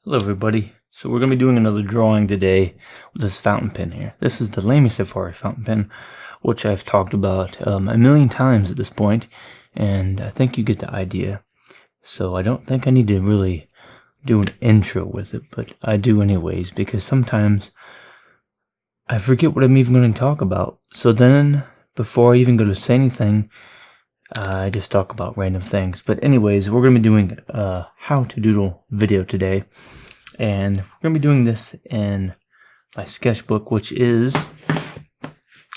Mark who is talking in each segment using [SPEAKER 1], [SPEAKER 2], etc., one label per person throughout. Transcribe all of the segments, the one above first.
[SPEAKER 1] Hello everybody. So we're going to be doing another drawing today with this fountain pen here. This is the Lamy Safari fountain pen, which I've talked about a million times at this point, and I think you get the idea. So I don't think I need to really do an intro with it, but I do anyways, because sometimes I forget what I'm even going to talk about. So then, before I even go to say anything, I just talk about random things. But anyways, we're going to be doing a how to doodle video today. And we're going to be doing this in my sketchbook, which is,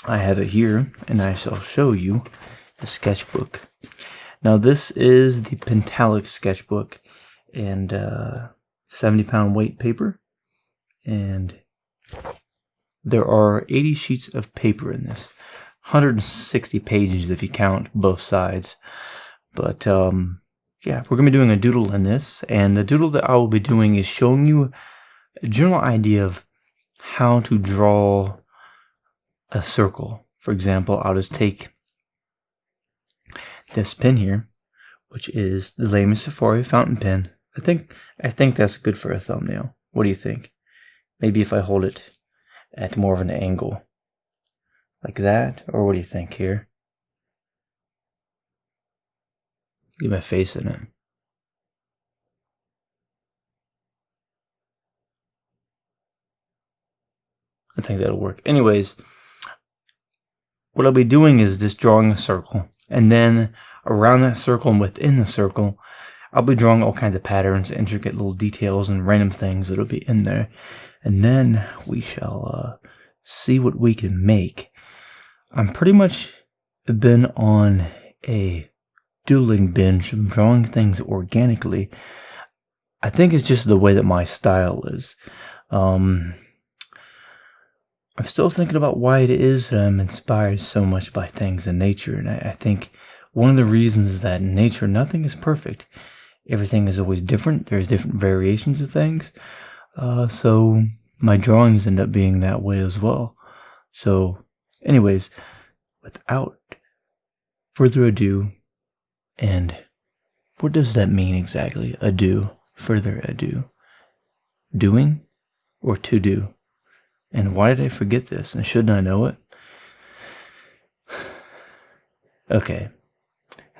[SPEAKER 1] I have it here, and I shall show you the sketchbook. Now this is the Pentalic sketchbook, and 70-pound weight paper. And there are 80 sheets of paper in this. 160 pages if you count both sides. But yeah, we're going to be doing a doodle in this, and the doodle that I will be doing is showing you a general idea of how to draw a circle. For example, I'll just take this pen here, which is the Lamy Safari fountain pen. I think that's good for a thumbnail. What do you think? Maybe if I hold it at more of an angle. Like that? Or what do you think here? Get my face in it. I think that'll work. Anyways, what I'll be doing is just drawing a circle. And then around that circle and within the circle, I'll be drawing all kinds of patterns, intricate little details, and random things that'll be in there. And then we shall see what we can make. I'm pretty much been on a doodling binge of drawing things organically. I think it's just the way that my style is. I'm still thinking about why it is that I'm inspired so much by things in nature, and I think one of the reasons is that in nature nothing is perfect. Everything is always different. There's different variations of things. So my drawings end up being that way as well. So anyways, without further ado, and what does that mean exactly? Ado, further ado. Doing or to do? And why did I forget this? And shouldn't I know it? Okay,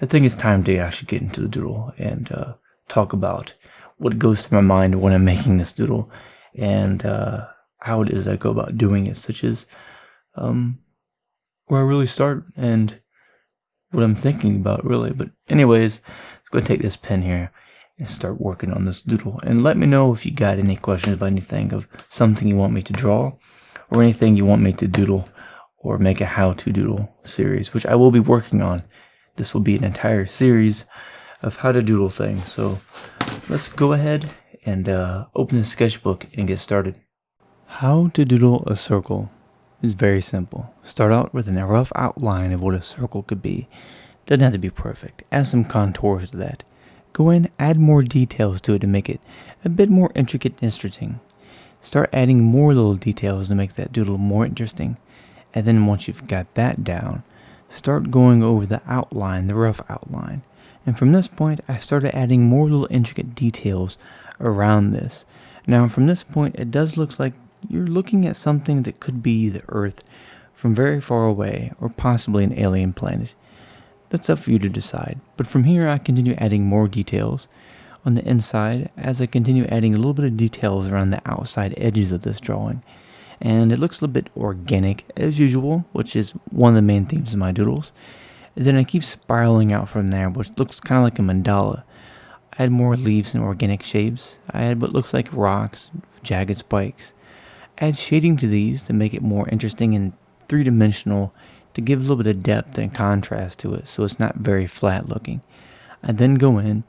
[SPEAKER 1] I think it's time to actually get into the doodle and talk about what goes through my mind when I'm making this doodle, and how it is I go about doing it, such as where I really start and what I'm thinking about, really. But anyways, let's go take this pen here and start working on this doodle. And let me know if you got any questions about anything of something you want me to draw, or anything you want me to doodle, or make a how-to doodle series, which I will be working on. This will be an entire series of how to doodle things. So let's go ahead and open the sketchbook and get started. How to doodle a circle is very simple. Start out with a rough outline of what a circle could be. Doesn't have to be perfect. Add some contours to that. Go in, add more details to it to make it a bit more intricate and interesting. Start adding more little details to make that doodle more interesting. And then once you've got that down, start going over the outline, the rough outline. And from this point, I started adding more little intricate details around this. Now from this point, it does look like you're looking at something that could be the Earth from very far away, or possibly an alien planet. That's up for you to decide. But from here, I continue adding more details on the inside as I continue adding a little bit of details around the outside edges of this drawing. And it looks a little bit organic as usual, which is one of the main themes of my doodles. And then I keep spiraling out from there, which looks kind of like a mandala. I add more leaves and organic shapes. I add what looks like rocks, jagged spikes. Add shading to these to make it more interesting and three-dimensional, to give a little bit of depth and contrast to it, so it's not very flat looking. I then go in,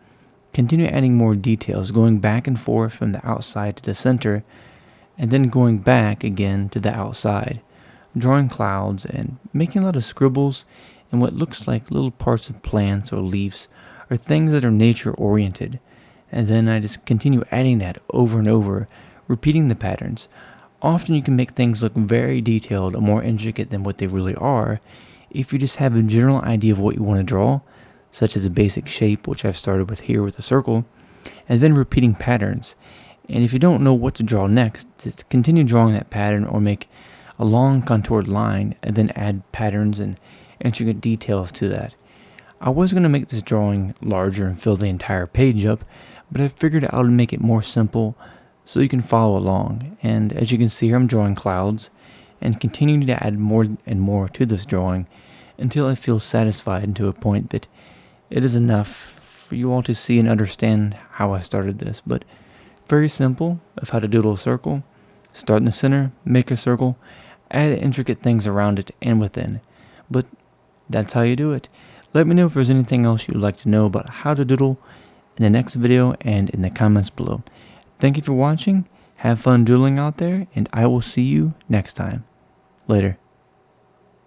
[SPEAKER 1] continue adding more details, going back and forth from the outside to the center, and then going back again to the outside, drawing clouds and making a lot of scribbles and what looks like little parts of plants or leaves, or things that are nature oriented. And then I just continue adding that over and over, repeating the patterns. Often you can make things look very detailed or more intricate than what they really are if you just have a general idea of what you want to draw, such as a basic shape, which I've started with here with a circle, and then repeating patterns. And if you don't know what to draw next, just continue drawing that pattern or make a long contoured line and then add patterns and intricate details to that. I was going to make this drawing larger and fill the entire page up, but I figured I would make it more simple so you can follow along. And as you can see here, I'm drawing clouds and continuing to add more and more to this drawing until I feel satisfied to a point that it is enough for you all to see and understand how I started this. But very simple of how to doodle a circle. Start in the center, make a circle, add intricate things around it and within. But that's how you do it. Let me know if there's anything else you'd like to know about how to doodle in the next video and in the comments below. Thank you for watching. Have fun doodling out there, and I will see you next time. Later.